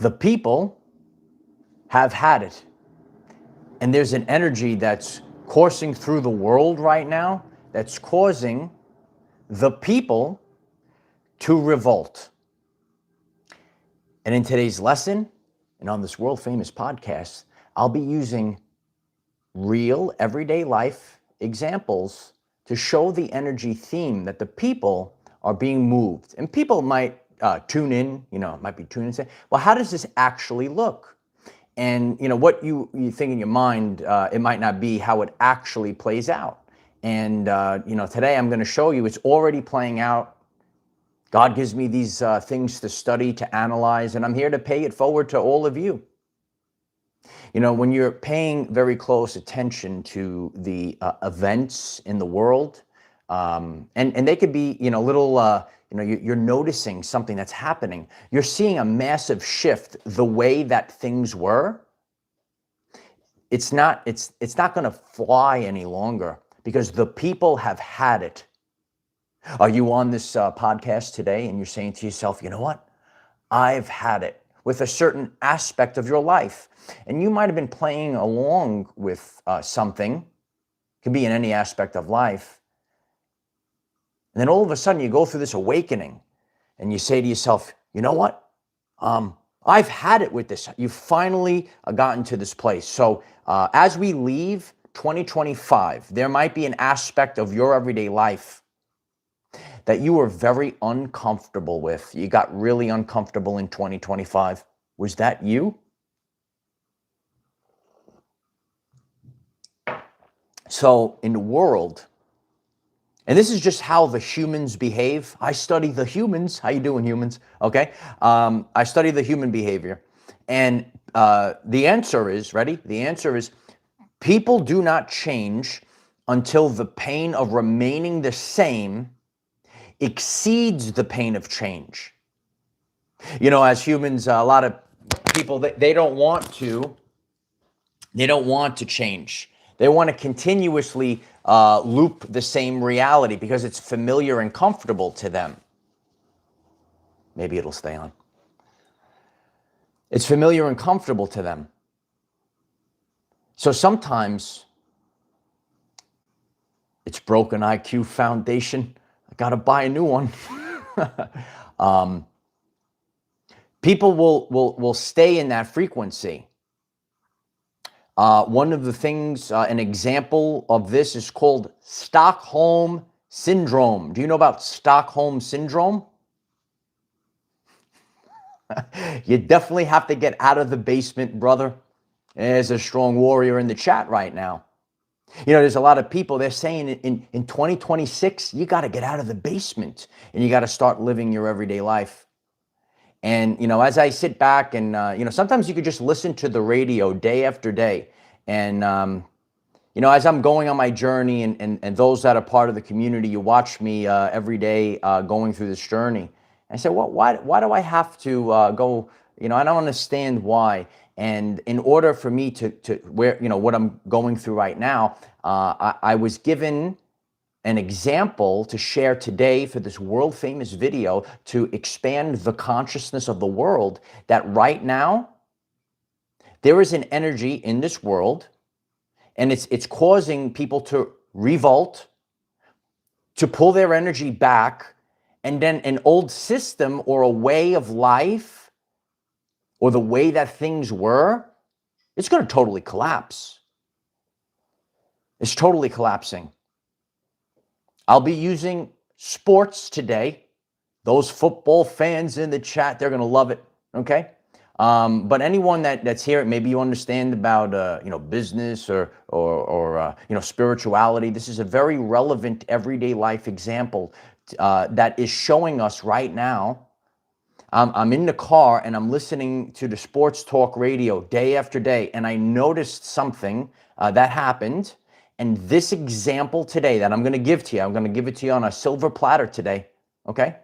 The people have had it. And there's an energy that's coursing through the world right now that's causing the people to revolt. And in today's lesson, and on this world famous podcast, I'll be using real everyday life examples to show the energy theme that the people are being moved. And people might tune in, might be tuning in and say, well, how does this actually look? And what you think in your mind, it might not be how it actually plays out. And today I'm going to show you it's already playing out. God gives me these things to study, to analyze, and I'm here to pay it forward to all of you. When you're paying very close attention to the events in the world, and they could be, little, you're noticing something that's happening. You're seeing a massive shift the way that things were. It's not going to fly any longer because the people have had it. Are you on this podcast today and you're saying to yourself, you know what? I've had it with a certain aspect of your life. And you might have been playing along with something. It could be in any aspect of life. And then all of a sudden you go through this awakening and you say to yourself, you know what? I've had it with this. You've finally gotten to this place. So as we leave 2025, there might be an aspect of your everyday life that you were very uncomfortable with. You got really uncomfortable in 2025. Was that you? So in the world, and this is just how the humans behave. I study the humans. How you doing, humans? Okay. I study the human behavior. And the answer is, ready? The answer is people do not change until the pain of remaining the same exceeds the pain of change. As humans, a lot of people, they don't want to change. They want to continuously loop the same reality because it's familiar and comfortable to them. Maybe it'll stay on. It's familiar and comfortable to them. So sometimes it's broken IQ foundation. I got to buy a new one. People will stay in that frequency. One of the things, an example of this is called Stockholm Syndrome. Do you know about Stockholm Syndrome? You definitely have to get out of the basement, brother. There's a strong warrior in the chat right now. There's a lot of people, they're saying in 2026, you got to get out of the basement and you got to start living your everyday life. And, as I sit back and, sometimes you could just listen to the radio day after day. And, as I'm going on my journey and those that are part of the community, you watch me every day going through this journey. And I said, well, why do I have to go, I don't understand why. And in order for me to where, what I'm going through right now, I was given an example to share today for this world famous video to expand the consciousness of the world that right now there is an energy in this world and it's causing people to revolt, to pull their energy back, and then an old system or a way of life or the way that things were, it's going to totally collapse. It's totally collapsing. I'll be using sports today. Those football fans in the chat, they're going to love it, okay? But anyone that's here, maybe you understand about business or spirituality. This is a very relevant everyday life example that is showing us right now. I'm in the car and I'm listening to the sports talk radio day after day, and I noticed something that happened. And this example today that I'm going to give to you, I'm going to give it to you on a silver platter today, okay?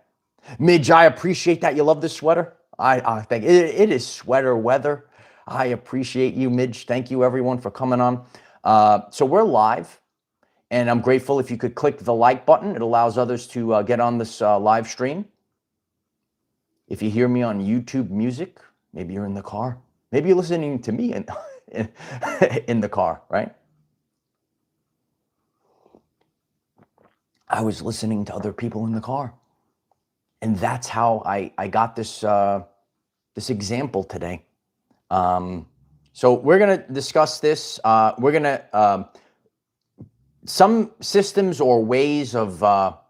Midge, I appreciate that you love this sweater. I think it is sweater weather. I appreciate you, Midge. Thank you, everyone, for coming on. So we're live, and I'm grateful if you could click the like button. It allows others to get on this live stream. If you hear me on YouTube Music, Maybe you're in the car. Maybe you're listening to me in the car, right? I was listening to other people in the car. And that's how I got this example today. So we're going to discuss this. We're going to, some systems or ways of,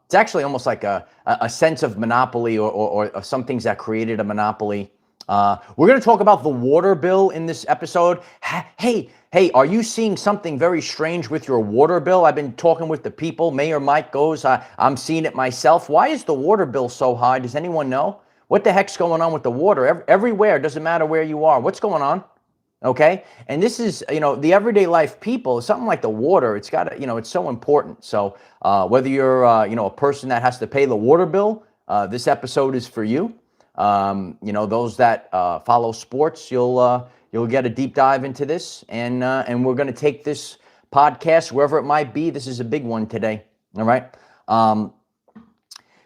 it's actually almost like a sense of monopoly or some things that created a monopoly. We're going to talk about the water bill in this episode. Hey, are you seeing something very strange with your water bill? I've been talking with the people. Mayor Mike goes, I'm seeing it myself. Why is the water bill so high? Does anyone know? What the heck's going on with the water? Everywhere, doesn't matter where you are. What's going on? Okay. And this is, the everyday life people, something like the water, it's got to, it's so important. So whether you're, a person that has to pay the water bill, this episode is for you. Those that follow sports, you'll get a deep dive into this, and we're going to take this podcast wherever it might be. This is a big one today. All right.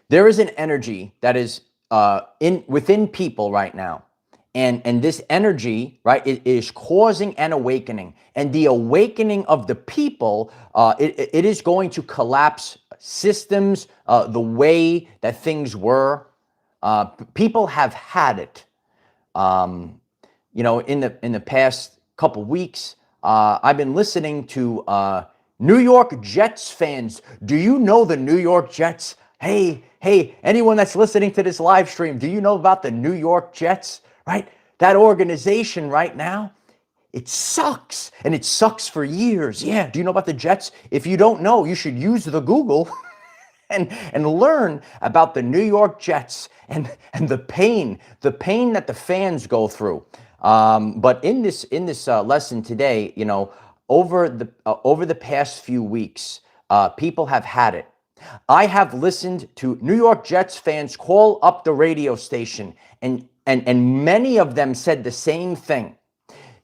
There is an energy that is within people right now. And this energy, right, it is causing an awakening. And the awakening of the people, it is going to collapse systems, the way that things were. People have had it. In the past couple weeks, I've been listening to New York Jets fans. Do you know the New York Jets? Hey, anyone that's listening to this live stream, do you know about the New York Jets? Right? That organization right now, it sucks. And it sucks for years. Yeah. Do you know about the Jets? If you don't know, you should use the Google and learn about the New York Jets and the pain that the fans go through. But in this lesson today, over the past few weeks, people have had it. I have listened to New York Jets fans call up the radio station, and many of them said the same thing.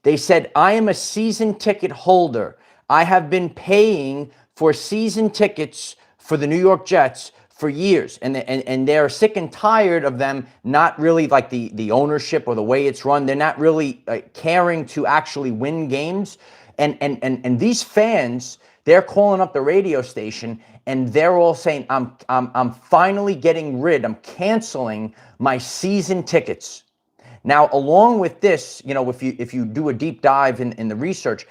They said, I am a season ticket holder. I have been paying for season tickets for the New York Jets for years. And they're sick and tired of them not really like the ownership or the way it's run. They're not really caring to actually win games. And these fans, they're calling up the radio station and they're all saying, I'm finally getting rid, I'm canceling my season tickets. Now, along with this, if you do a deep dive in the research,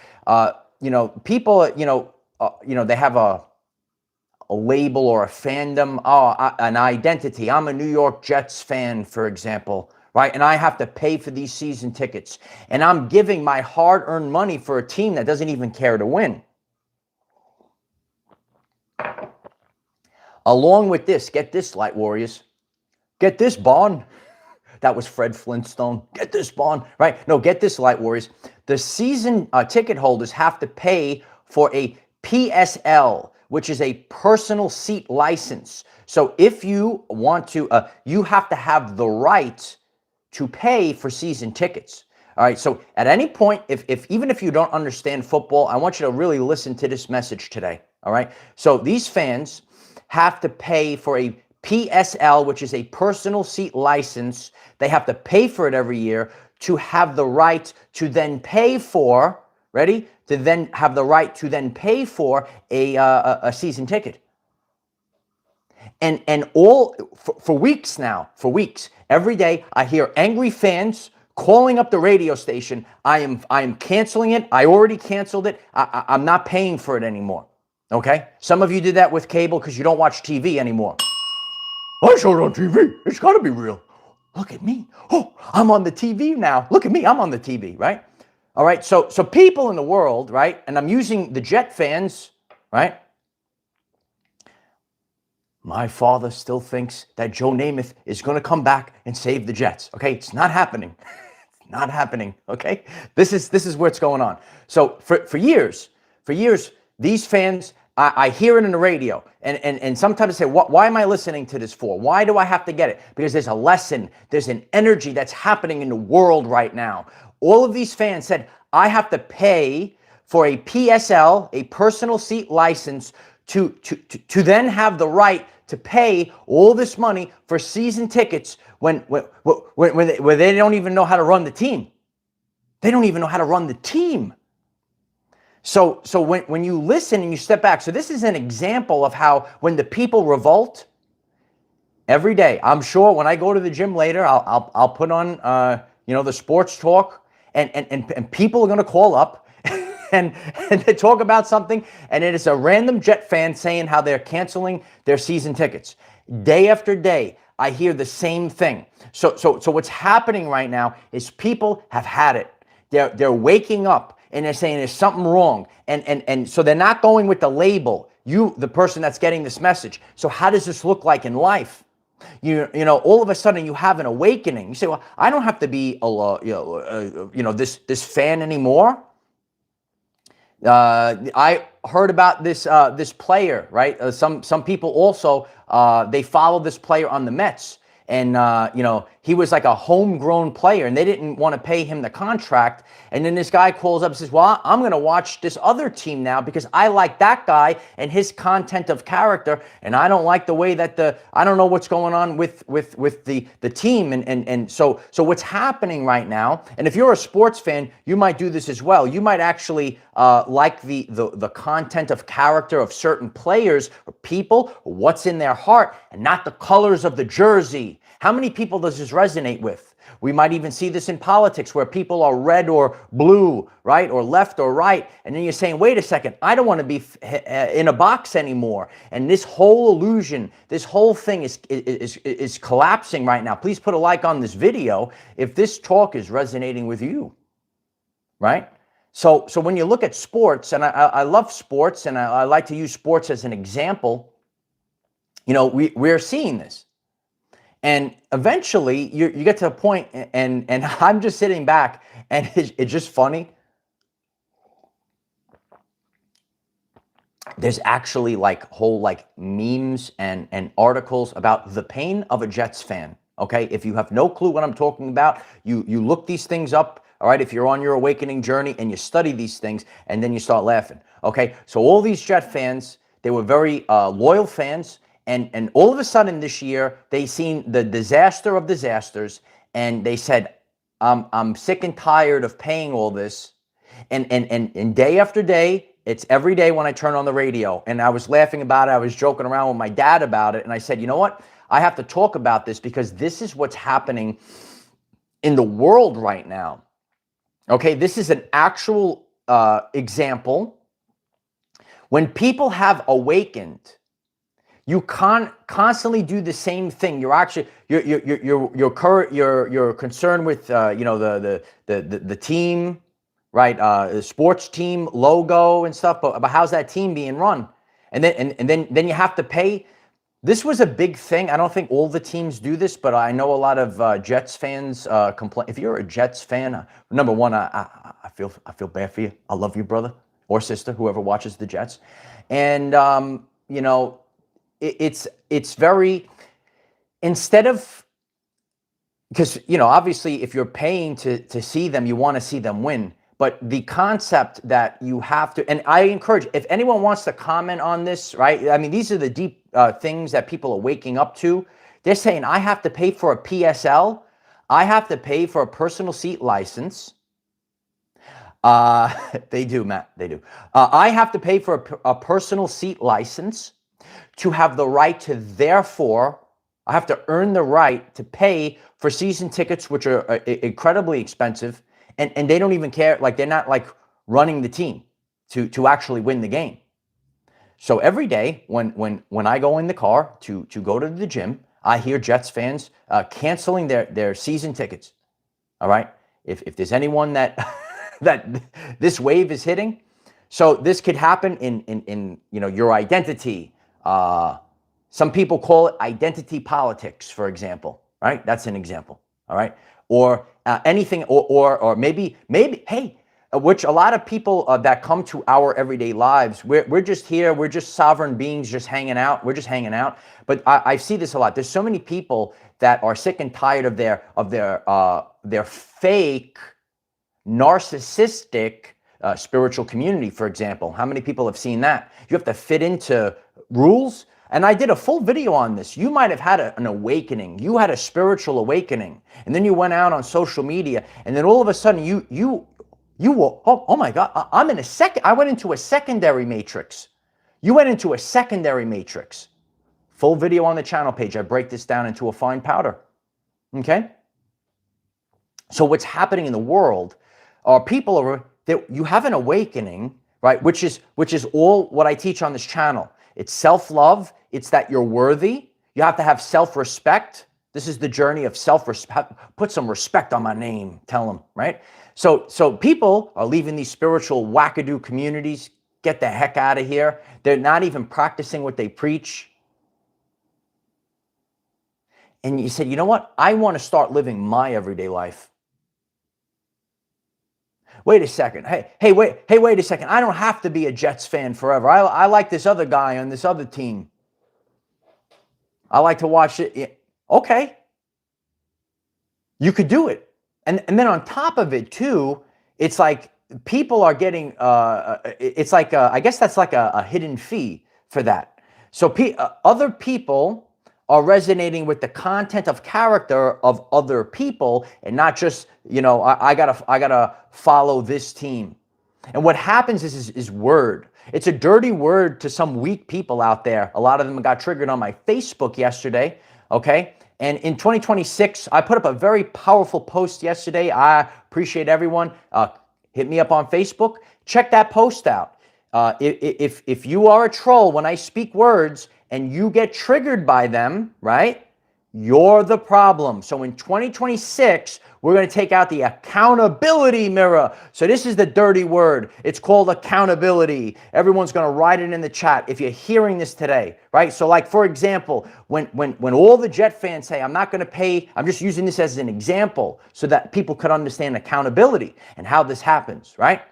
people, they have a label or a fandom, an identity. I'm a New York Jets fan, for example, right? And I have to pay for these season tickets. And I'm giving my hard-earned money for a team that doesn't even care to win. Along with this, get this, Light Warriors. Get this, Bond. That was Fred Flintstone. Get this, Bond. Right? No, get this, Light Warriors. The season ticket holders have to pay for a PSL, which is a personal seat license. So if you want to, you have to have the right to pay for season tickets. All right. So at any point, even if you don't understand football, I want you to really listen to this message today. All right. So these fans have to pay for a PSL, which is a personal seat license. They have to pay for it every year to have the right to then pay for, ready? To then have the right to then pay for a season ticket. And all for weeks now, every day I hear angry fans calling up the radio station. I am canceling it. I already canceled it. I'm not paying for it anymore. Okay? Some of you did that with cable because you don't watch TV anymore. I showed it on TV. It's got to be real. Look at me. Oh, I'm on the TV now. Look at me. I'm on the TV, right? All right. So people in the world, right? And I'm using the Jet fans, right? My father still thinks that Joe Namath is going to come back and save the Jets. Okay? It's not happening. It's not happening. Okay? This is where it's going on. So for years, these fans, I hear it in the radio, and sometimes I say, why am I listening to this for? Why do I have to get it? Because there's a lesson, there's an energy that's happening in the world right now. All of these fans said, I have to pay for a PSL, a personal seat license, to then have the right to pay all this money for season tickets when they don't even know how to run the team. They don't even know how to run the team. So when you listen and you step back, so this is an example of how when the people revolt every day. I'm sure when I go to the gym later, I'll put on the sports talk, and people are going to call up and they talk about something, and it is a random Jet fan saying how they're canceling their season tickets. Day after day, I hear the same thing. So what's happening right now is people have had it. They're waking up and they're saying there's something wrong. And so they're not going with the label, you, the person that's getting this message. So how does this look like in life? You know, all of a sudden you have an awakening. You say, well, I don't have to be this fan anymore. I heard about this player, right? Some people also they follow this player on the Mets, and he was like a homegrown player, and they didn't want to pay him the contract. And then this guy calls up and says, "Well, I'm going to watch this other team now because I like that guy and his content of character, and I don't like the way that I don't know what's going on with the team." And so what's happening right now, and if you're a sports fan, you might do this as well. You might actually like the content of character of certain players or people, what's in their heart, and not the colors of the jersey. How many people does this resonate with? We might even see this in politics where people are red or blue, right? Or left or right. And then you're saying, wait a second, I don't want to be in a box anymore. And this whole illusion, this whole thing is collapsing right now. Please put a like on this video if this talk is resonating with you, right? So when you look at sports, and I love sports, and I like to use sports as an example, we're seeing this. And eventually, you get to a point, and I'm just sitting back, and it's just funny. There's actually whole memes and articles about the pain of a Jets fan. Okay, if you have no clue what I'm talking about, you look these things up. All right, if you're on your awakening journey and you study these things, and then you start laughing. Okay, so all these Jet fans, they were very loyal fans. And all of a sudden this year, they seen the disaster of disasters, and they said, I'm sick and tired of paying all this. And day after day, it's every day when I turn on the radio. And I was laughing about it. I was joking around with my dad about it. And I said, you know what? I have to talk about this because this is what's happening in the world right now. Okay, this is an actual example. When people have awakened, you can't constantly do the same thing. You're actually you're concerned with the team, right? The sports team logo and stuff. But how's that team being run? And then you have to pay. This was a big thing. I don't think all the teams do this, but I know a lot of Jets fans complain. If you're a Jets fan, number one, I feel bad for you. I love you, brother or sister, whoever watches the Jets, and It's very, instead of, because, obviously if you're paying to see them, you want to see them win. But the concept that you have to, and I encourage, if anyone wants to comment on this, right? I mean, these are the deep things that people are waking up to. They're saying, I have to pay for a PSL. I have to pay for a personal seat license. They do, Matt, they do. I have to pay for a personal seat license to have the right to, therefore, I have to earn the right to pay for season tickets, which are incredibly expensive, and they don't even care, they're not running the team to actually win the game. So every day when I go in the car to go to the gym, I hear Jets fans canceling their season tickets. All right, if there's anyone that this wave is hitting, so this could happen in your identity. Some people call it identity politics, for example, right? That's an example, all right? Or anything, or maybe, hey, which a lot of people that come to our everyday lives, we're just here, we're just sovereign beings just hanging out, we're just hanging out. But I see this a lot. There's so many people that are sick and tired of their fake, narcissistic spiritual community, for example. How many people have seen that? You have to fit into rules. And I did a full video on this. You might have had an awakening. You had a spiritual awakening. And then you went out on social media. And then all of a sudden you were, oh my God, I went into a secondary matrix. You went into a secondary matrix. Full video on the channel page. I break this down into a fine powder. Okay? So what's happening in the world are that you have an awakening, right? Which is all what I teach on this channel. It's self-love. It's that you're worthy. You have to have self-respect. This is the journey of self-respect. Put some respect on my name. Tell them, right? So people are leaving these spiritual wackadoo communities. Get the heck out of here. They're not even practicing what they preach. And you said, you know what? I want to start living my everyday life. Wait a second. Wait a second. I don't have to be a Jets fan forever. I like this other guy on this other team. I like to watch it. Okay. You could do it. And then on top of it too, it's like people are getting, it's like, I guess that's like a hidden fee for that. So other people are resonating with the content of character of other people and not just, I gotta follow this team. And what happens is word. It's a dirty word to some weak people out there. A lot of them got triggered on my Facebook yesterday, okay? And in 2026, I put up a very powerful post yesterday. I appreciate everyone. Hit me up on Facebook. Check that post out. If you are a troll when I speak words and you get triggered by them, right? You're the problem. So in 2026, we're going to take out the accountability mirror. So this is the dirty word. It's called accountability. Everyone's going to write it in the chat if you're hearing this today, right? So like, for example, when all the Jet fans say, I'm not going to pay, I'm just using this as an example so that people could understand accountability and how this happens, right?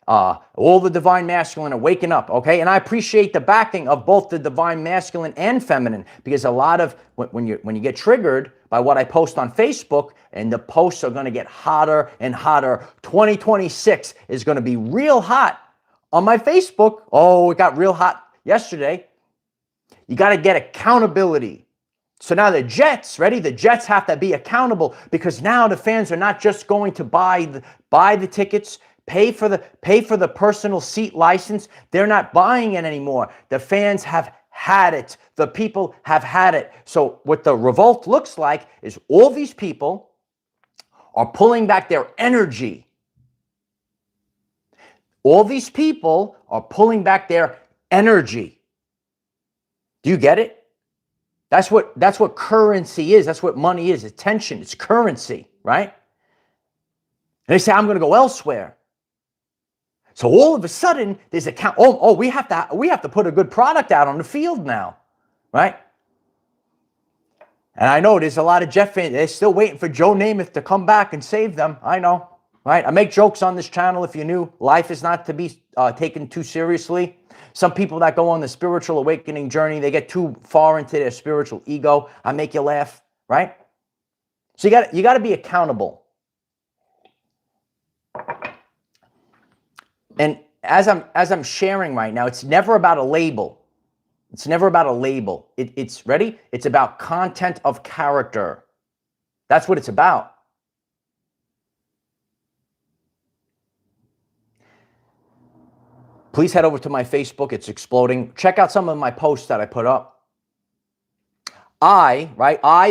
All the divine masculine are waking up, okay? And I appreciate the backing of both the divine masculine and feminine, because a lot of, when you get triggered by what I post on Facebook, and the posts are going to get hotter and hotter, 2026 is going to be real hot on my Facebook. Oh, it got real hot yesterday. You got to get accountability. So now the Jets, ready? The Jets have to be accountable, because now the fans are not just going to buy the tickets, pay for the personal seat license. They're not buying it anymore. The fans have had it. The people have had it. So what the revolt looks like is all these people are pulling back their energy. All these people are pulling back their energy. Do you get it? That's what currency is. That's what money is. Attention. It's currency, right? And they say, I'm going to go elsewhere. So all of a sudden, there's a we have to put a good product out on the field now, right? And I know there's a lot of Jet fans. They're still waiting for Joe Namath to come back and save them. I know, right? I make jokes on this channel. If you knew, life is not to be taken too seriously. Some people that go on the spiritual awakening journey, they get too far into their spiritual ego. I make you laugh, right? So you got to be accountable. And as I'm sharing right now, it's never about a label. It's never about a label. It's ready? It's about content of character. That's what it's about. Please head over to my Facebook. It's exploding. Check out some of my posts that I put up. I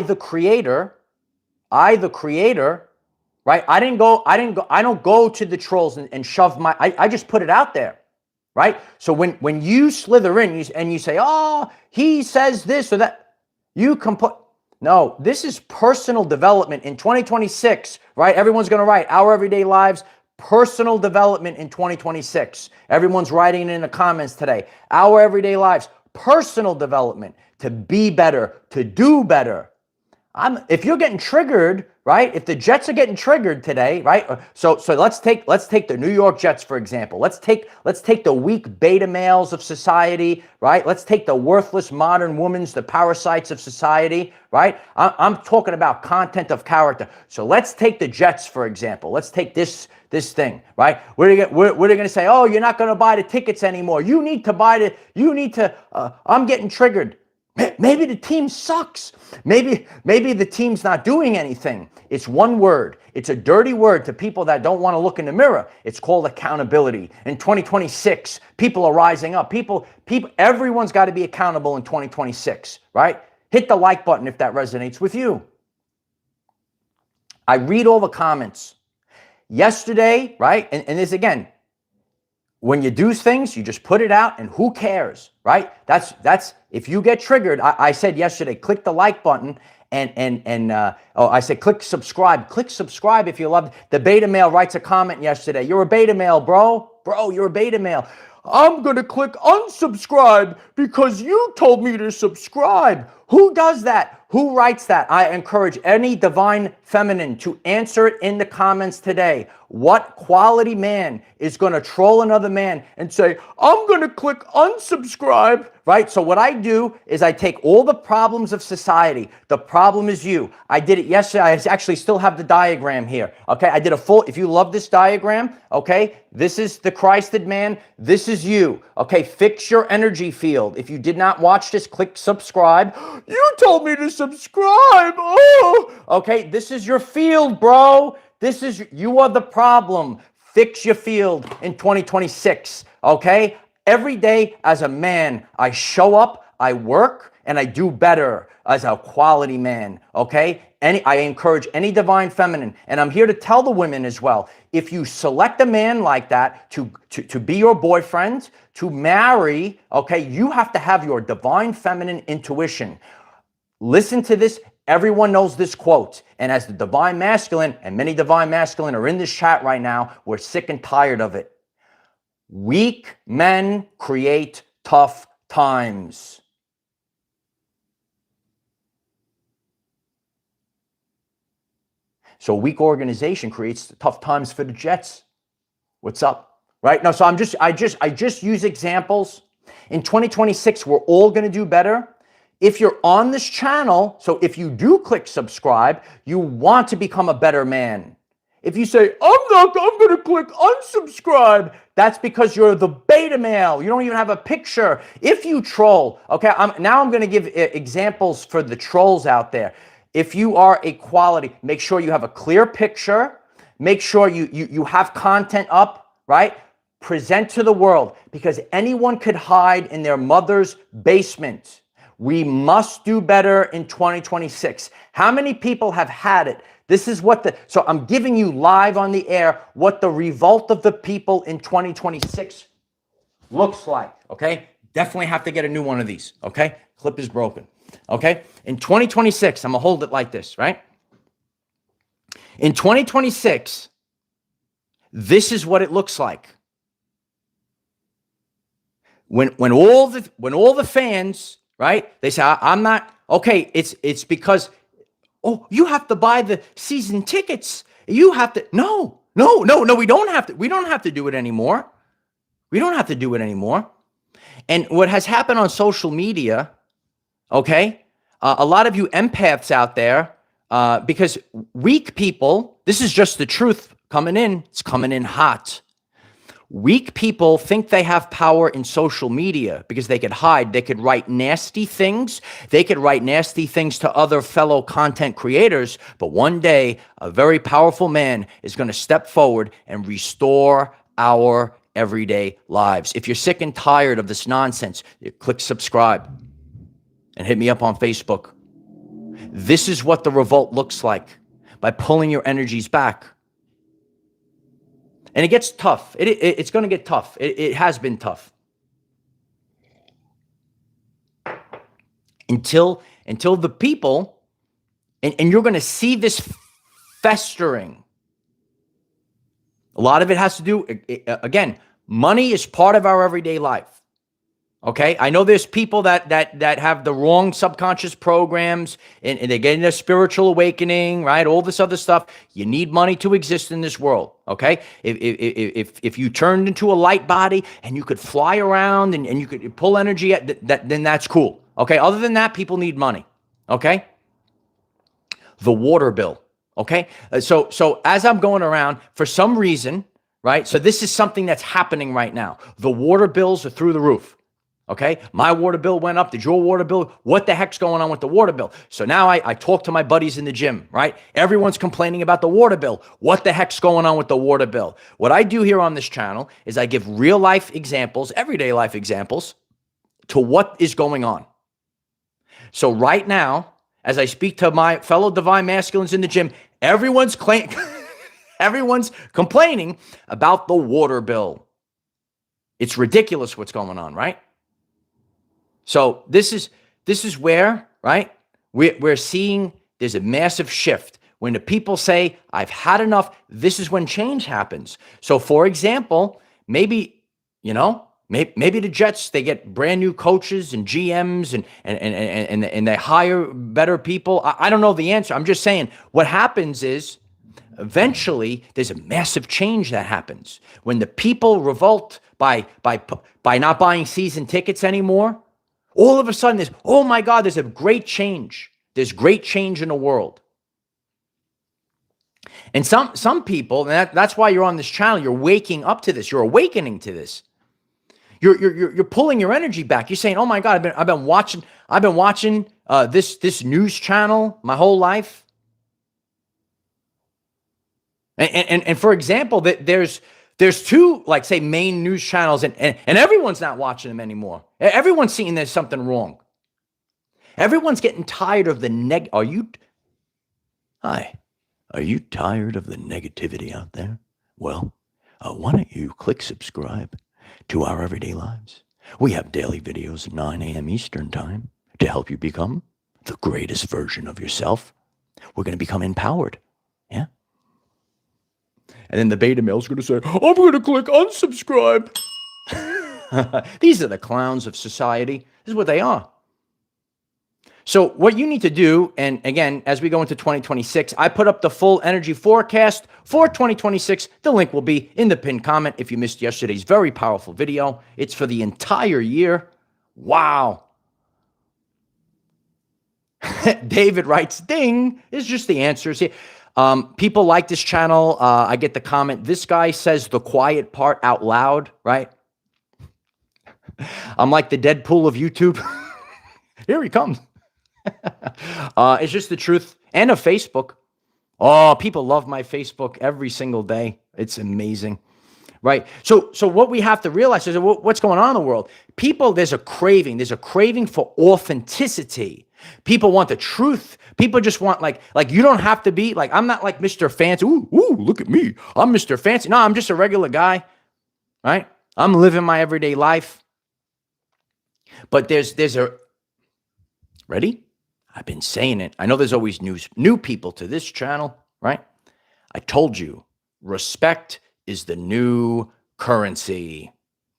the creator, right? I don't go to the trolls and shove I just put it out there, right? So when you slither in and you say, oh, he says this or that, no, this is personal development in 2026, right? Everyone's going to write Our Everyday Lives, personal development in 2026. Everyone's writing it in the comments today. Our Everyday Lives, personal development, to be better, to do better. If you're getting triggered, right? If the Jets are getting triggered today, right? So let's take the New York Jets, for example. Let's take the weak beta males of society, right? Let's take the worthless modern women, the parasites of society, right? I'm talking about content of character. So let's take the Jets, for example. Let's take this thing, right? What are they going to say? Oh, you're not going to buy the tickets anymore. I'm getting triggered. Maybe the team sucks. Maybe the team's not doing anything. It's one word. It's a dirty word to people that don't want to look in the mirror. It's called accountability. In 2026, people are rising up. Everyone's got to be accountable in 2026, right? Hit the like button if that resonates with you. I read all the comments. Yesterday, right? And this again, when you do things, you just put it out and who cares, right? That's if you get triggered, I said yesterday, click the like button I said click subscribe. Click subscribe if you love it. The beta male writes a comment yesterday. You're a beta male, bro. Bro, you're a beta male. I'm going to click unsubscribe because you told me to subscribe. Who does that? Who writes that? I encourage any divine feminine to answer it in the comments today. What quality man is going to troll another man and say, I'm going to click unsubscribe, right? So what I do is I take all the problems of society. The problem is you. I did it yesterday. I actually still have the diagram here. Okay. I did a full, if you love this diagram, okay, this is the Christed man. This is you. Okay. Fix your energy field. If you did not watch this, click subscribe. You told me to subscribe. Oh, okay. This is your field, bro. You are the problem. Fix your field in 2026, okay? Every day as a man, I show up, I work, and I do better as a quality man, okay? I encourage any divine feminine, and I'm here to tell the women as well, if you select a man like that to be your boyfriend, to marry, okay, you have to have your divine feminine intuition. Listen to this. Everyone knows this quote. And as the divine masculine, and many divine masculine are in this chat right now, we're sick and tired of it. Weak men create tough times. So a weak organization creates tough times for the Jets. What's up? Right? No, so I just use examples. In 2026, we're all going to do better. If you're on this channel, so if you do click subscribe, you want to become a better man. If you say, I'm going to click unsubscribe, that's because you're the beta male. You don't even have a picture. If you troll, okay, I'm going to give examples for the trolls out there. If you are a quality, make sure you have a clear picture. Make sure you have content up, right? Present to the world, because anyone could hide in their mother's basement. We must do better in 2026. How many people have had it? This is so I'm giving you live on the air what the revolt of the people in 2026 looks like, okay? Definitely have to get a new one of these, okay? Clip is broken, okay? In 2026, I'm gonna hold it like this, right? In 2026, this is what it looks like. When all the fans, right? They say, I'm not, okay, it's because, oh, you have to buy the season tickets. You have to, no, we don't have to do it anymore. We don't have to do it anymore. And what has happened on social media, okay, a lot of you empaths out there, because weak people, this is just the truth coming in, it's coming in hot. Weak people think they have power in social media because they could hide. They could write nasty things. They could write nasty things to other fellow content creators. But one day, a very powerful man is going to step forward and restore our everyday lives. If you're sick and tired of this nonsense, click subscribe and hit me up on Facebook. This is what the revolt looks like by pulling your energies back. And it gets tough. It's going to get tough. It has been tough. Until the people, and you're going to see this festering. A lot of it has to do, again, money is part of our everyday life. Okay, I know there's people that have the wrong subconscious programs and they're getting their spiritual awakening, right? All this other stuff. You need money to exist in this world. Okay, if you turned into a light body and you could fly around and you could pull energy, then that's cool. Okay, other than that, people need money. Okay, the water bill. Okay, so as I'm going around, for some reason, right? So this is something that's happening right now. The water bills are through the roof. Okay, my water bill went up. Did your water bill? What the heck's going on with the water bill? So now I talk to my buddies in the gym, right? Everyone's complaining about the water bill. What the heck's going on with the water bill? What I do here on this channel is I give real life examples, everyday life examples to what is going on. So right now, as I speak to my fellow divine masculines in the gym, everyone's complaining about the water bill. It's ridiculous what's going on, right? So this is where, right, we're seeing there's a massive shift. When the people say, I've had enough, this is when change happens. So for example, maybe the Jets, they get brand new coaches and GMs and they hire better people. I don't know the answer. I'm just saying what happens is eventually there's a massive change that happens. When the people revolt by not buying season tickets anymore, all of a sudden there's, oh my God, there's a great change. There's great change in the world. And some people, and that's why you're on this channel, you're waking up to this. You're awakening to this. You're pulling your energy back. You're saying, "Oh my God, I've been watching this news channel my whole life." And for example, that there's two, like, say, main news channels, and everyone's not watching them anymore. Everyone's seeing there's something wrong. Everyone's getting tired of the Are you tired of the negativity out there? Well, why don't you click subscribe to Our Everyday Lives? We have daily videos at 9 a.m. Eastern Time to help you become the greatest version of yourself. We're going to become empowered. Yeah. And then the beta male is going to say, I'm going to click unsubscribe. These are the clowns of society. This is what they are. So what you need to do, and again, as we go into 2026, I put up the full energy forecast for 2026. The link will be in the pinned comment if you missed yesterday's very powerful video. It's for the entire year. Wow. David writes, ding, is just the answers here. People like this channel. I get the comment, this guy says the quiet part out loud, right? I'm like the Deadpool of YouTube. Here he comes. It's just the truth. And of Facebook. Oh, people love my Facebook every single day. It's amazing. Right? So what we have to realize is what's going on in the world. People, there's a craving for authenticity. People want the truth. People just want like you don't have to be like, I'm not like Mr. Fancy. Ooh, look at me. I'm Mr. Fancy. No, I'm just a regular guy. Right? I'm living my everyday life. But there's a ready? I've been saying it. I know there's always new people to this channel, right? I told you, respect is the new currency.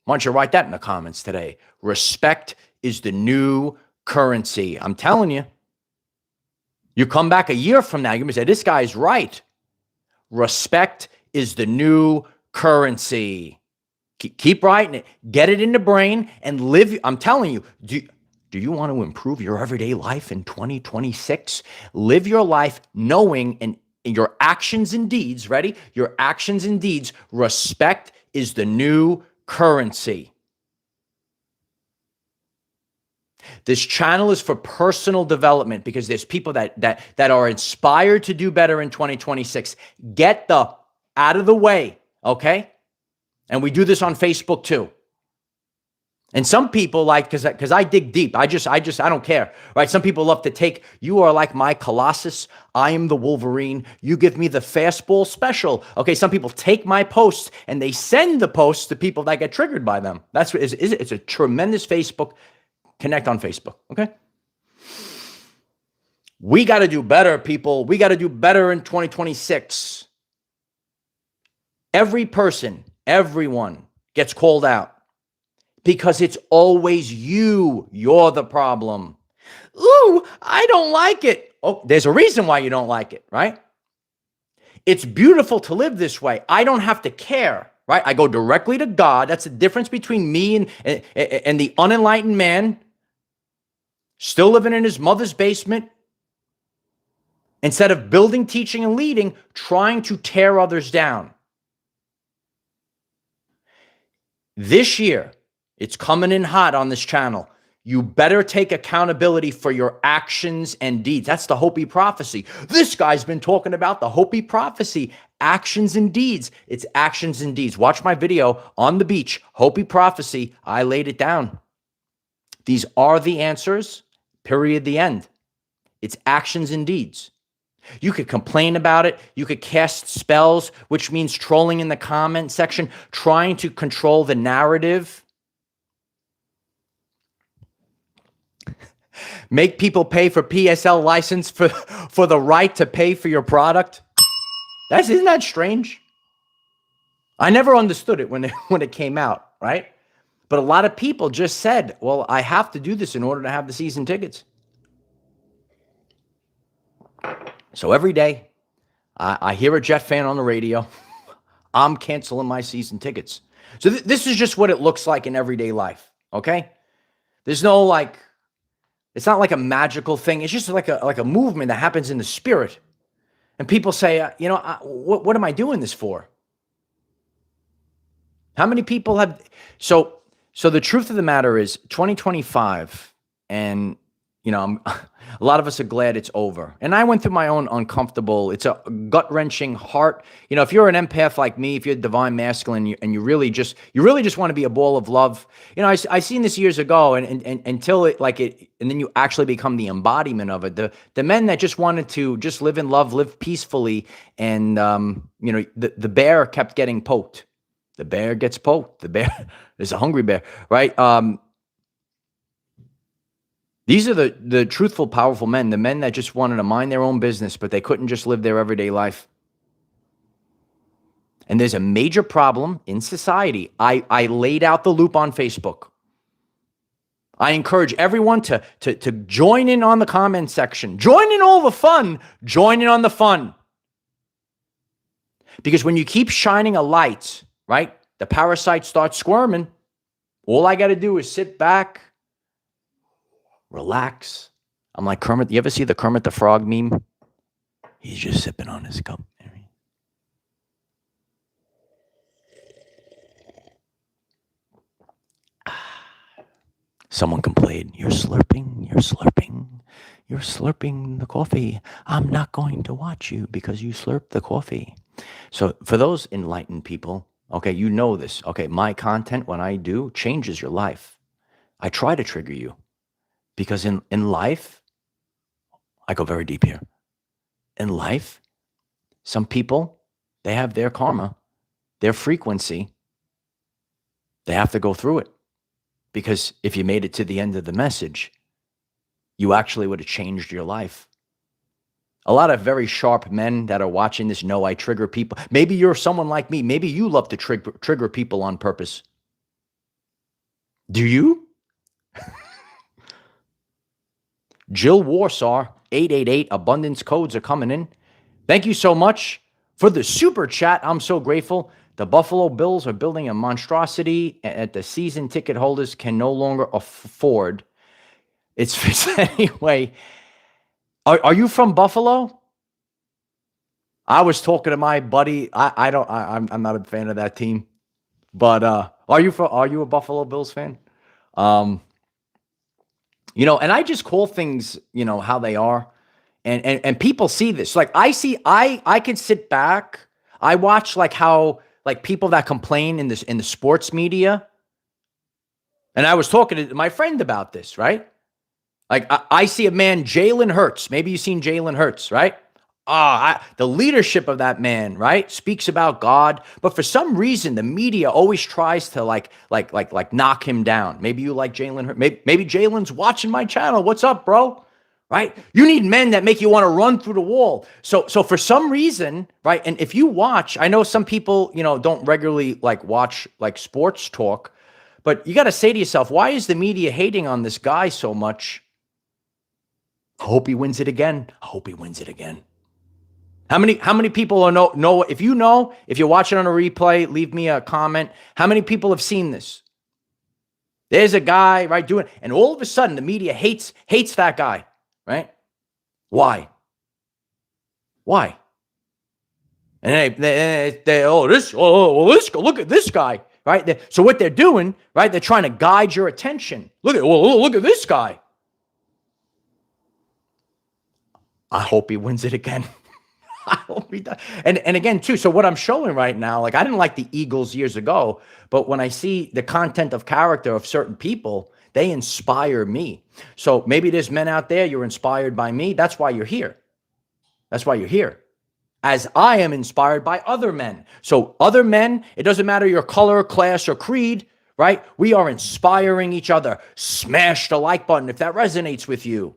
Why don't you write that in the comments today? Respect is the new currency. I'm telling you. You come back a year from now, you're going to say, this guy's right. Respect is the new currency. Keep writing it. Get it in the brain and live. I'm telling you, do you want to improve your everyday life in 2026? Live your life knowing in your actions and deeds, ready? Your actions and deeds, respect is the new currency. This channel is for personal development because there's people that are inspired to do better in 2026. Get the out of the way, okay? And we do this on Facebook too. And some people like, because I dig deep, I don't care, right? Some people love to take, you are like my Colossus, I am the Wolverine, you give me the fastball special. Okay, some people take my posts and they send the posts to people that get triggered by them. It's a tremendous Facebook. Connect on Facebook, okay? We got to do better, people. We got to do better in 2026. Every person, everyone gets called out. Because it's always you. You're the problem. Ooh, I don't like it. Oh, there's a reason why you don't like it, right? It's beautiful to live this way. I don't have to care, right? I go directly to God. That's the difference between me and the unenlightened man still living in his mother's basement. Instead of building, teaching, and leading, trying to tear others down. This year, It's coming in hot on this channel. You better take accountability for your actions and deeds. That's the Hopi prophecy. This guy's been talking about the Hopi prophecy, actions and deeds. It's actions and deeds. Watch my video on the beach, Hopi prophecy. I laid it down. These are the answers, period, the end. It's actions and deeds. You could complain about it. You could cast spells, which means trolling in the comment section, trying to control the narrative. Make people pay for PSL license for the right to pay for your product. Isn't that strange? I never understood it when it came out, right? But a lot of people just said, well, I have to do this in order to have the season tickets. So every day, I hear a Jet fan on the radio. I'm canceling my season tickets. So this is just what it looks like in everyday life, okay? There's no it's not like a magical thing. It's just like a movement that happens in the spirit. And people say, what am I doing this for? How many people have... So the truth of the matter is 2025, and, a lot of us are glad it's over. And I went through my own uncomfortable, it's a gut-wrenching heart. If you're an empath like me, if you're divine masculine, and you really just want to be a ball of love. I seen this years ago, and until and then you actually become the embodiment of it. The men that just wanted to just live in love, live peacefully, and the bear kept getting poked. The bear gets poked. The bear is a hungry bear, right? These are the truthful, powerful men, the men that just wanted to mind their own business, but they couldn't just live their everyday life. And there's a major problem in society. I laid out the loop on Facebook. I encourage everyone to join in on the comment section. Join in all the fun. Join in on the fun. Because when you keep shining a light, right, the parasite starts squirming. All I got to do is sit back, relax. I'm like Kermit. You ever see the Kermit the Frog meme? He's just sipping on his cup. Someone complained, you're slurping the coffee. I'm not going to watch you because you slurp the coffee. So for those enlightened people, okay, you know this. Okay, my content, when I do, changes your life. I try to trigger you. Because in life, I go very deep here. In life, some people, they have their karma, their frequency. They have to go through it. Because if you made it to the end of the message, you actually would have changed your life. A lot of very sharp men that are watching this know I trigger people. Maybe you're someone like me. Maybe you love to trigger people on purpose. Do you? Jill Warsaw, 888, abundance codes are coming in. Thank you so much for the super chat. I'm so grateful. The Buffalo Bills are building a monstrosity that the season ticket holders can no longer afford. It's anyway. Are you from Buffalo? I was talking to my buddy. I'm not a fan of that team, but are you a Buffalo Bills fan? And I just call things, how they are. And people see this. Like I can sit back. I watch how people that complain in the sports media. And I was talking to my friend about this, right? I see a man, Jalen Hurts. Maybe you've seen Jalen Hurts, right? The leadership of that man, right, speaks about God, but for some reason the media always tries to like knock him down. Maybe you like Jalen Hurts. Maybe Jalen's watching my channel. What's up, bro? Right? You need men that make you want to run through the wall. So for some reason, right? And if you watch, I know some people, don't regularly watch sports talk, but you got to say to yourself, why is the media hating on this guy so much? I hope he wins it again. I hope he wins it again. How many people know if you're watching on a replay, leave me a comment. How many people have seen this? There's a guy, right, doing, and all of a sudden the media hates that guy, right? Why? And look at this guy, right? So what they're doing, right? They're trying to guide your attention. Look at this guy. I hope he wins it again. I hope he does. And again, too, so what I'm showing right now, like I didn't like the Eagles years ago, but when I see the content of character of certain people, they inspire me. So maybe there's men out there, you're inspired by me. That's why you're here. That's why you're here. As I am inspired by other men. So other men, it doesn't matter your color, class, or creed, right? We are inspiring each other. Smash the like button if that resonates with you.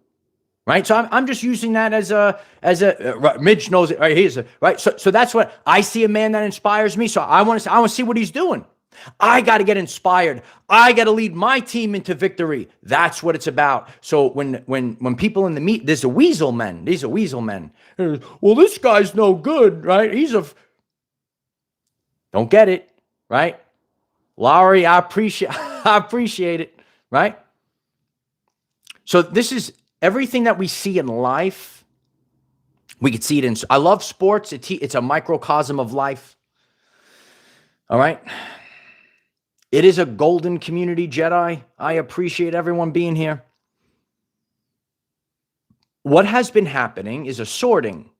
Right, so I'm just using that as a Mitch knows it. Right, so that's what I see, a man that inspires me. So I want to see what he's doing. I got to get inspired. I got to lead my team into victory. That's what it's about. So when people in the meet, there's a weasel men. These are weasel men. Well, this guy's no good, right? Don't get it, right? Laurie, I appreciate it, right? So this is everything that we see in life. We could see it in, I love sports. It's a microcosm of life. All right. It is a golden community, Jedi. I appreciate everyone being here. What has been happening is a sorting.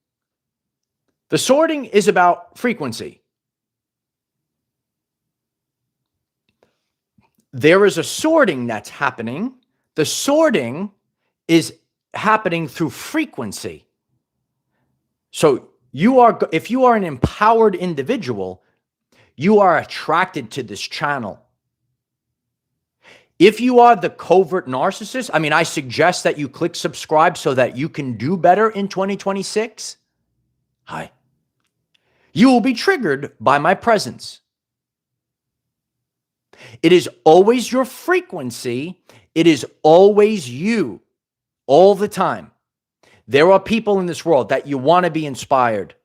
The sorting is about frequency. There is a sorting that's happening. The sorting is happening through frequency. So if you are an empowered individual, you are attracted to this channel. If you are the covert narcissist, I suggest that you click subscribe so that you can do better in 2026. Hi. You will be triggered by my presence. It is always your frequency. It is always you. All the time. There are people in this world that you want to be inspired.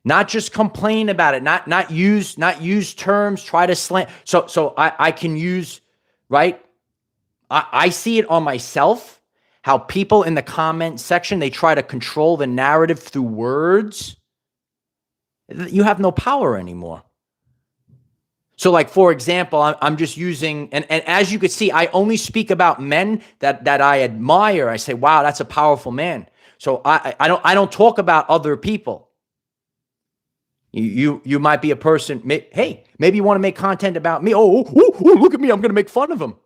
Not just complain about it, not use terms, try to slant. So I can use, right? I see it on myself, how people in the comment section, they try to control the narrative through words. You have no power anymore. So like, for example, I'm just using, and as you could see, I only speak about men that I admire. I say, wow, that's a powerful man. So I don't talk about other people. You might be a person, hey, maybe you want to make content about me. Oh, look at me. I'm going to make fun of him.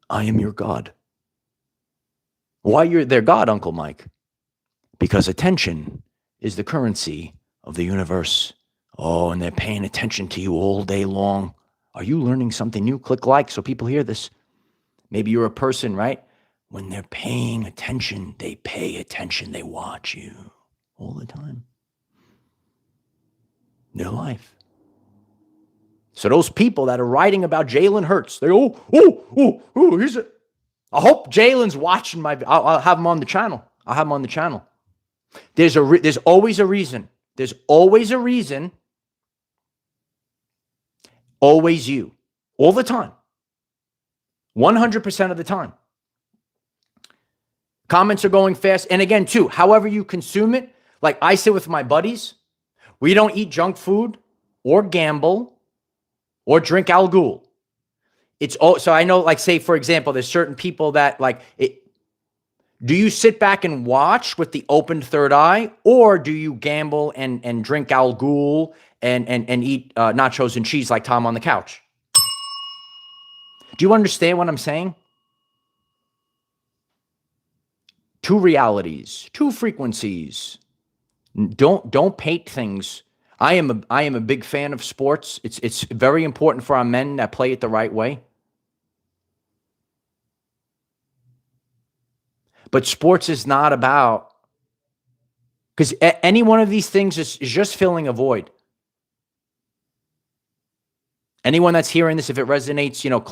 I am your God. Why you're their God, Uncle Mike? Because attention is the currency of the universe. Oh, and they're paying attention to you all day long. Are you learning something new? Click like so people hear this. Maybe you're a person, right? When they're paying attention, they pay attention. They watch you all the time. Their life. So those people that are writing about Jalen Hurts, they I hope Jalen's watching I'll have him on the channel. There's always a reason. There's always a reason. Always you. All the time. 100% of the time. Comments are going fast. And again, too, however you consume it, like I sit with my buddies, we don't eat junk food or gamble or drink Al Ghul. It's all, so I know, like, say, for example, there's certain people that like it. Do you sit back and watch with the open third eye, or do you gamble and drink Al Ghul and eat nachos and cheese like Tom on the couch? Do you understand what I'm saying? Two realities, two frequencies. Don't paint things. I am a big fan of sports. It's very important for our men that play it the right way. But sports is not about, because any one of these things is just filling a void. Anyone that's hearing this, if it resonates,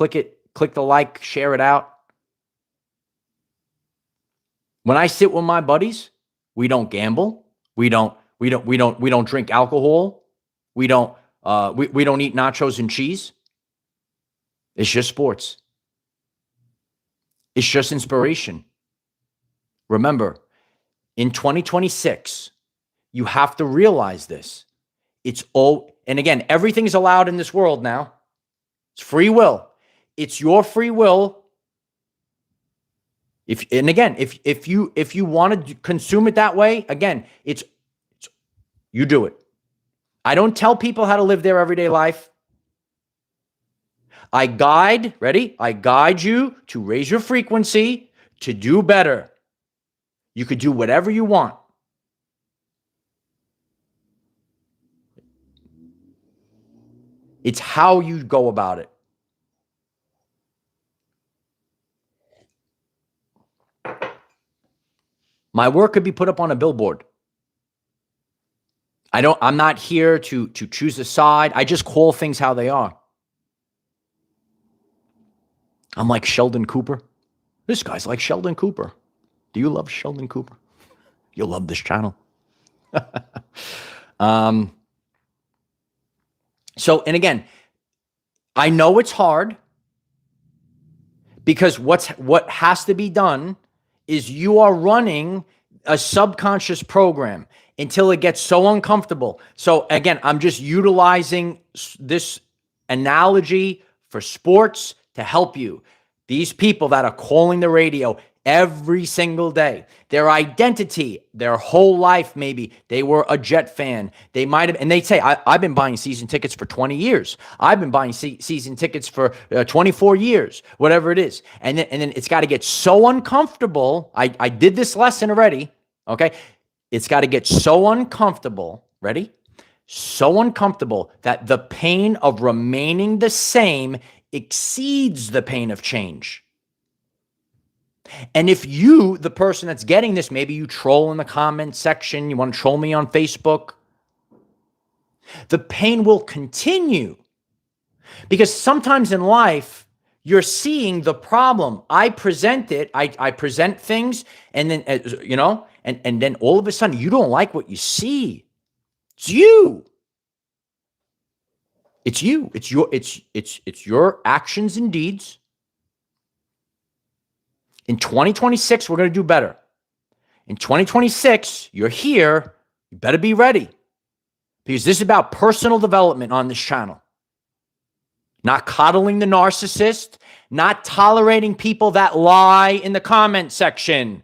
click the like, share it out. When I sit with my buddies, we don't gamble. We don't drink alcohol. We don't eat nachos and cheese. It's just sports. It's just inspiration. Remember, in 2026, You have to realize this. And again, everything's allowed in this world now. It's free will. It's your free will. If you want to consume it that way, again, it's you do it. I don't tell people how to live their everyday life. I guide you to raise your frequency, to do better. You could do whatever you want. It's how you go about it. My work could be put up on a billboard. I'm not here to choose a side. I just call things how they are. I'm like Sheldon Cooper. This guy's like Sheldon Cooper. Do you love Sheldon Cooper? You'll love this channel. So, and again, I know it's hard because what has to be done is you are running a subconscious program until it gets so uncomfortable. So again, I'm just utilizing this analogy for sports to help you. These people that are calling the radio every single day, their identity, their whole life, maybe they were a Jet fan. They might have, and they say, I've been buying season tickets for 20 years. I've been buying season tickets for 24 years, whatever it is. And then it's got to get so uncomfortable. I did this lesson already. Okay. It's got to get so uncomfortable. Ready? So uncomfortable that the pain of remaining the same exceeds the pain of change. And if you, the person that's getting this, maybe you troll in the comment section, you want to troll me on Facebook, the pain will continue. Because sometimes in life, you're seeing the problem. I present it, I present things, and then, and then all of a sudden, you don't like what you see. It's you. It's you. It's your actions and deeds. In 2026, we're going to do better. In 2026, you're here. You better be ready. Because this is about personal development on this channel. Not coddling the narcissist. Not tolerating people that lie in the comment section.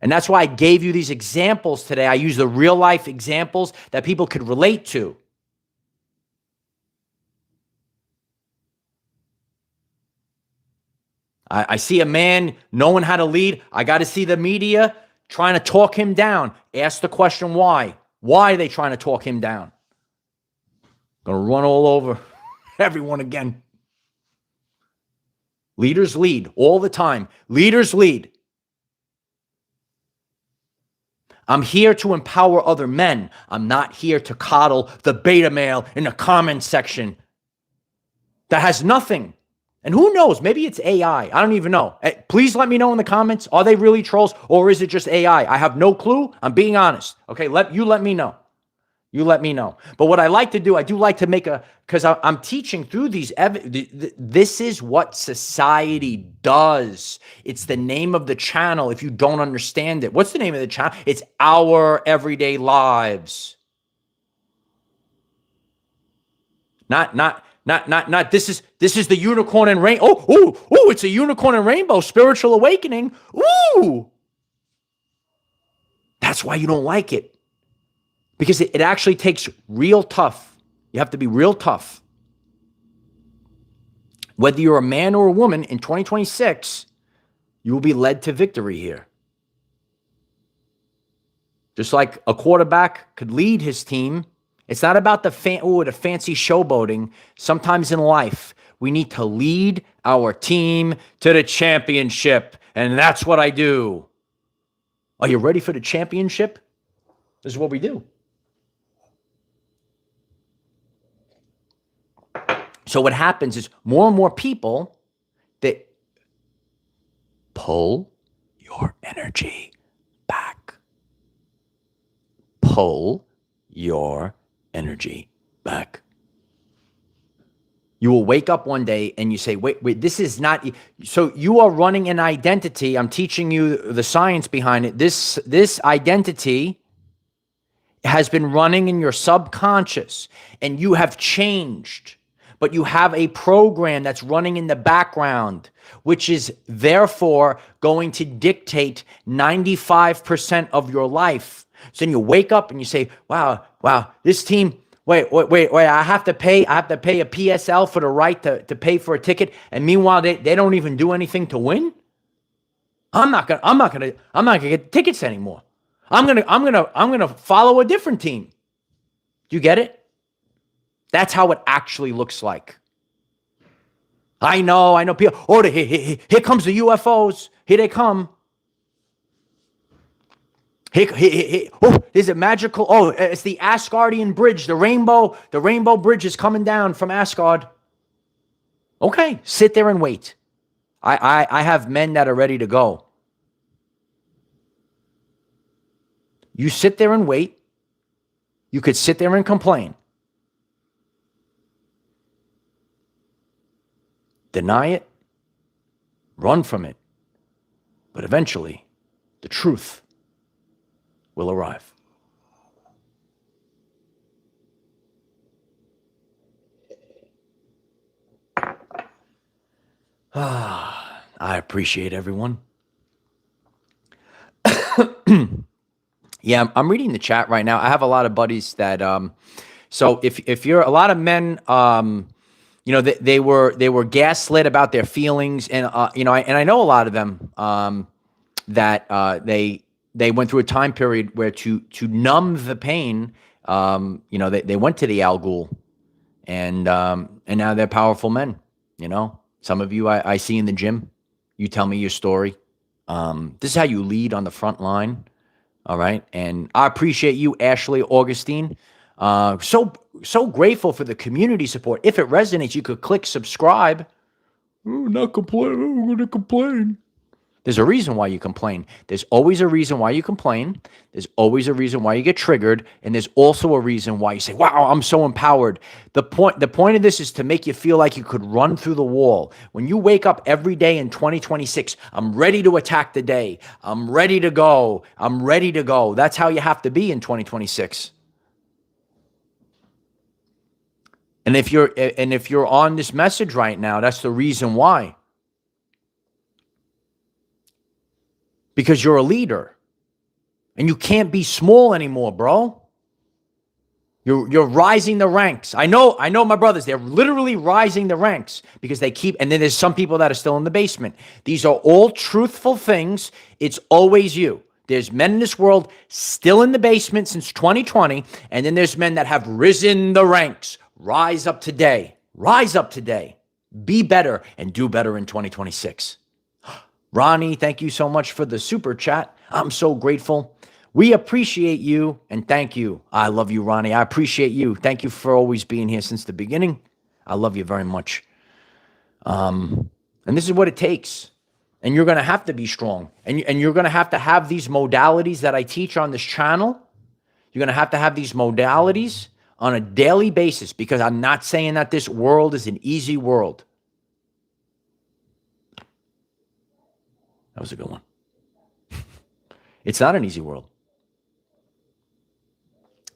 And that's why I gave you these examples today. I use the real life examples that people could relate to. I see a man knowing how to lead. I got to see the media trying to talk him down. Ask the question why. Why are they trying to talk him down? Gonna run all over everyone again. Leaders lead all the time. Leaders lead. I'm here to empower other men. I'm not here to coddle the beta male in the comment section that has nothing. And who knows? Maybe it's AI. I don't even know. Please let me know in the comments. Are they really trolls or is it just AI? I have no clue. I'm being honest. Okay, let me know. You let me know. But what I like to do, I do like to make because I'm teaching through these. This is what society does. It's the name of the channel if you don't understand it. What's the name of the channel? It's Our Everyday Lives. Not this is the unicorn and rain. Oh, it's a unicorn and rainbow spiritual awakening. Ooh. That's why you don't like it. Because it actually takes real tough. You have to be real tough. Whether you're a man or a woman in 2026, you will be led to victory here. Just like a quarterback could lead his team. It's not about the fancy showboating. Sometimes in life, we need to lead our team to the championship. And that's what I do. Are you ready for the championship? This is what we do. So what happens is more and more people that pull your energy back. Pull your energy back. You will wake up one day and you say, wait, this is not, so you are running an identity. I'm teaching you the science behind it. This identity has been running in your subconscious and you have changed, but you have a program that's running in the background, which is therefore going to dictate 95% of your life. So then you wake up and you say, wow, this team, wait, I have to pay a PSL for the right to pay for a ticket. And meanwhile, they don't even do anything to win. I'm not gonna get tickets anymore. I'm gonna follow a different team. Do you get it? That's how it actually looks like. I know people. Oh, here comes the UFOs. Here they come. Oh, there's a magical. Oh, it's the Asgardian bridge. The rainbow bridge is coming down from Asgard. Okay, sit there and wait. I have men that are ready to go. You sit there and wait. You could sit there and complain. Deny it. Run from it. But eventually, the truth will arrive. I appreciate everyone. Yeah, I'm reading the chat right now. I have a lot of buddies that so if you're a lot of men they were gaslit about their feelings, and I know a lot of them that they went through a time period where to numb the pain, they went to the Al Ghul, and now they're powerful men. Some of you I see in the gym. You tell me your story. This is how you lead on the front line. All right. And I appreciate you, Ashley Augustine. So grateful for the community support. If it resonates, you could click subscribe. Oh, not complain. I'm going to complain. There's a reason why you complain. There's always a reason why you complain. There's always a reason why you get triggered. And there's also a reason why you say, wow, I'm so empowered. The point of this is to make you feel like you could run through the wall. When you wake up every day in 2026, I'm ready to attack the day. I'm ready to go. I'm ready to go. That's how you have to be in 2026. And if you're on this message right now, that's the reason why. Because you're a leader. And you can't be small anymore, bro. You're rising the ranks. I know my brothers, they're literally rising the ranks because and then there's some people that are still in the basement. These are all truthful things. It's always you. There's men in this world still in the basement since 2020, and then there's men that have risen the ranks. Rise up today. Rise up today. Be better and do better in 2026. Ronnie, thank you so much for the super chat. I'm so grateful. We appreciate you and thank you. I love you, Ronnie. I appreciate you. Thank you for always being here since the beginning. I love you very much. And this is what it takes. And you're going to have to be strong. And you're going to have these modalities that I teach on this channel. You're going to have these modalities on a daily basis, because I'm not saying that this world is an easy world. That was a good one. It's not an easy world.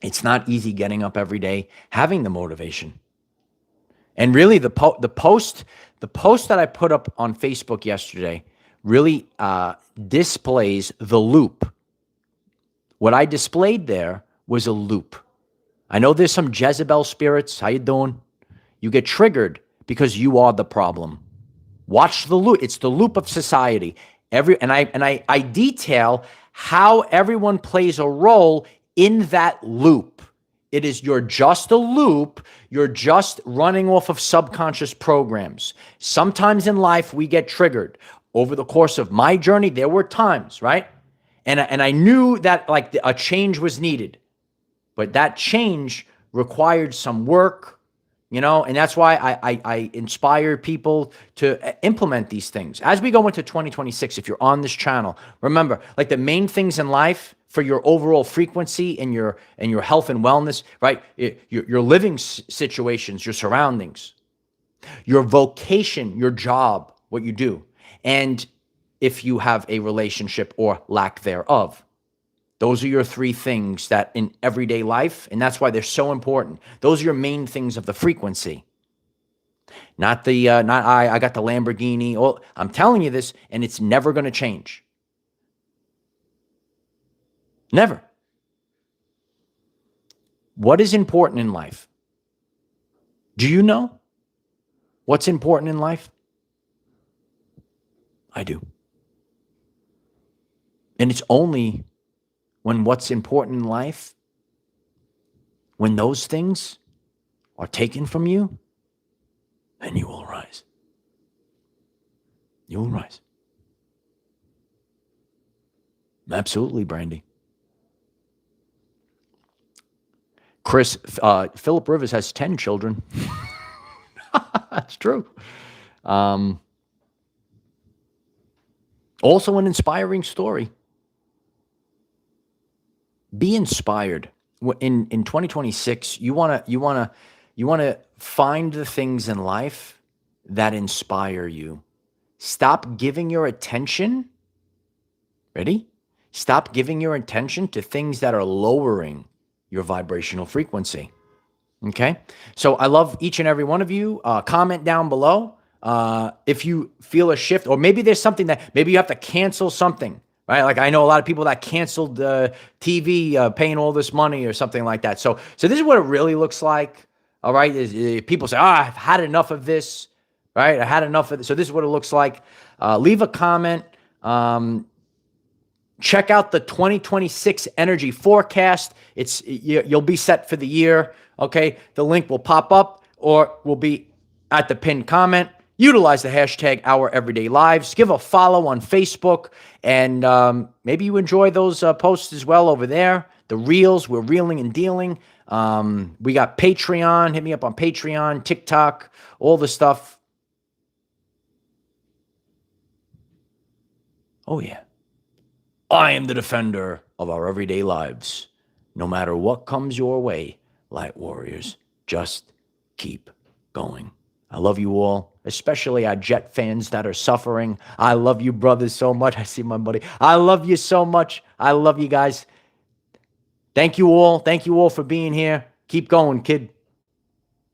It's not easy getting up every day, having the motivation. And really the post that I put up on Facebook yesterday really displays the loop. What I displayed there was a loop. I know there's some Jezebel spirits. How you doing? You get triggered because you are the problem. Watch the loop. It's the loop of society. I detail how everyone plays a role in that loop. You're just a loop. You're just running off of subconscious programs. Sometimes in life we get triggered. Over the course of my journey, there were times, right? And I knew that a change was needed. But that change required some work, and that's why I inspire people to implement these things. As we go into 2026, if you're on this channel, remember, the main things in life for your overall frequency and your health and wellness, right? Your living situations, your surroundings. your vocation, your job, what you do, and if you have a relationship or lack thereof. Those are your three things that in everyday life, and that's why they're so important. Those are your main things of the frequency. Not I got the Lamborghini. Oh, I'm telling you this, and it's never going to change. Never. What is important in life? Do you know what's important in life? I do. And it's only when what's important in life, when those things are taken from you, then you will rise. You will rise. Absolutely, Brandy. Chris, Philip Rivers has 10 children. That's true. Also an inspiring story. Be inspired. In 2026, you want to find the things in life that inspire you. Stop giving your attention. Ready? Stop giving your attention to things that are lowering your vibrational frequency. Okay? So I love each and every one of you. Comment down below if you feel a shift, or maybe there's something that maybe you have to cancel something, right? Like I know a lot of people that canceled TV, paying all this money or something like that. So this is what it really looks like. All right. People say, I've had enough of this, right? I had enough of this. So this is what it looks like. Leave a comment. Check out the 2026 energy forecast. You'll be set for the year. Okay. The link will pop up or will be at the pinned comment. Utilize the hashtag OurEverydayLives. Give a follow on Facebook. And maybe you enjoy those posts as well over there. The reels, we're reeling and dealing. We got Patreon. Hit me up on Patreon, TikTok, all the stuff. Oh, yeah. I am the defender of our everyday lives. No matter what comes your way, light warriors, just keep going. I love you all, especially our Jet fans that are suffering. I love you, brothers, so much. I see my buddy. I love you so much. I love you guys. Thank you all. Thank you all for being here. Keep going, kid.